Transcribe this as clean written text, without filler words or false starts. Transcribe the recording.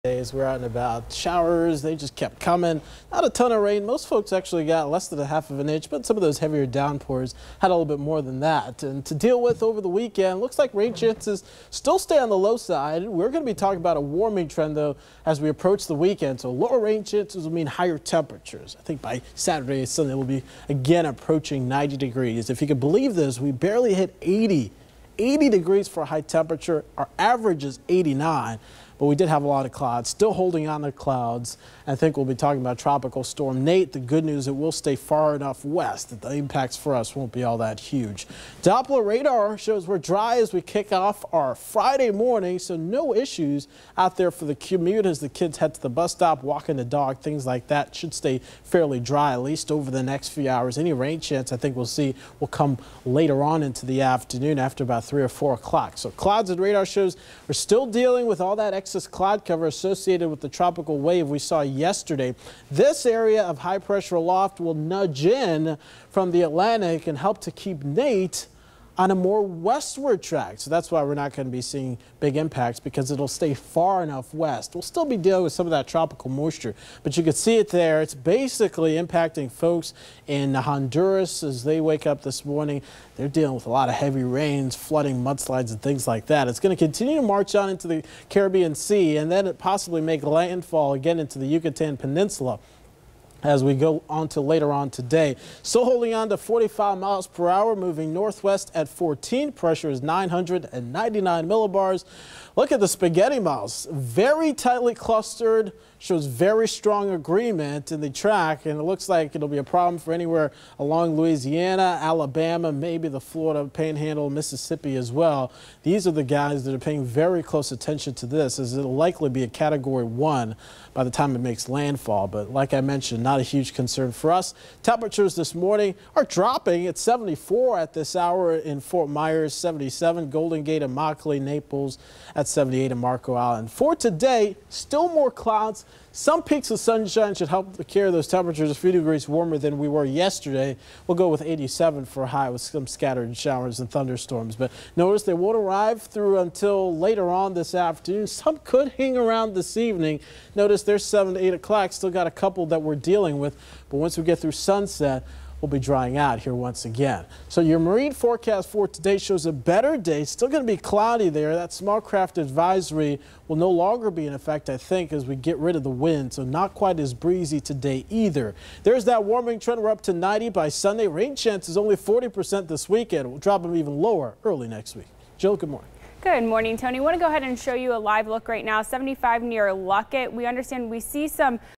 Days we're out and about. Showers, they just kept coming. Not a ton of rain. Most folks actually got less than a half of an inch, but some of those heavier downpours had a little bit more than that. And to deal with over the weekend, looks like rain chances still stay on the low side. We're going to be talking about a warming trend, though, as we approach the weekend. So lower rain chances will mean higher temperatures. I think by Saturday and Sunday, we'll be again approaching 90 degrees. If you could believe this, we barely hit 80 degrees for a high temperature. Our average is 89. But we did have a lot of clouds, still holding on to clouds. I think we'll be talking about Tropical Storm Nate. The good news, it will stay far enough west that the impacts for us won't be all that huge. Doppler radar shows we're dry as we kick off our Friday morning, so no issues out there for the commute as the kids head to the bus stop, walking the dog, things like that. Should stay fairly dry, at least over the next few hours. Any rain chance I think we'll see will come later on into the afternoon after about 3 or 4 o'clock. So clouds and radar shows we're still dealing with all that excess cloud cover associated with the tropical wave we saw yesterday. This area of high pressure aloft will nudge in from the Atlantic and help to keep Nate on a more westward track. So that's why we're not going to be seeing big impacts, because it'll stay far enough west. We'll still be dealing with some of that tropical moisture, but you can see it there. It's basically impacting folks in Honduras as they wake up this morning. They're dealing with a lot of heavy rains, flooding, mudslides, and things like that. It's going to continue to march on into the Caribbean Sea and then possibly make landfall again into the Yucatan Peninsula as we go on to later on today. Still holding on to 45 miles per hour, moving northwest at 14. Pressure is 999 millibars. Look at the spaghetti miles. Very tightly clustered, shows very strong agreement in the track, and it looks like it'll be a problem for anywhere along Louisiana, Alabama, maybe the Florida Panhandle, Mississippi as well. These are the guys that are paying very close attention to this, as it'll likely be a Category 1 by the time it makes landfall. But like I mentioned, not a huge concern for us. Temperatures this morning are dropping. It's 74 at this hour in Fort Myers, 77, Golden Gate and Immokalee, Naples at 78 in Marco Island. For today, still more clouds. Some peaks of sunshine should help to carry those temperatures a few degrees warmer than we were yesterday. We'll go with 87 for a high with some scattered showers and thunderstorms. But notice they won't arrive through until later on this afternoon. Some could hang around this evening. Notice there's 7 to 8 o'clock. Still got a couple that we're dealing with. But once we get through sunset, we'll be drying out here once again. So your marine forecast for today shows a better day. Still going to be cloudy there. That small craft advisory will no longer be in effect, I think, as we get rid of the wind. So not quite as breezy today either. There's that warming trend. We're up to 90 by Sunday. Rain chance is only 40% this weekend. We'll drop them even lower early next week. Jill, good morning. Good morning, Tony. I want to go ahead and show you a live look right now. 75 near Luckett. We understand we see some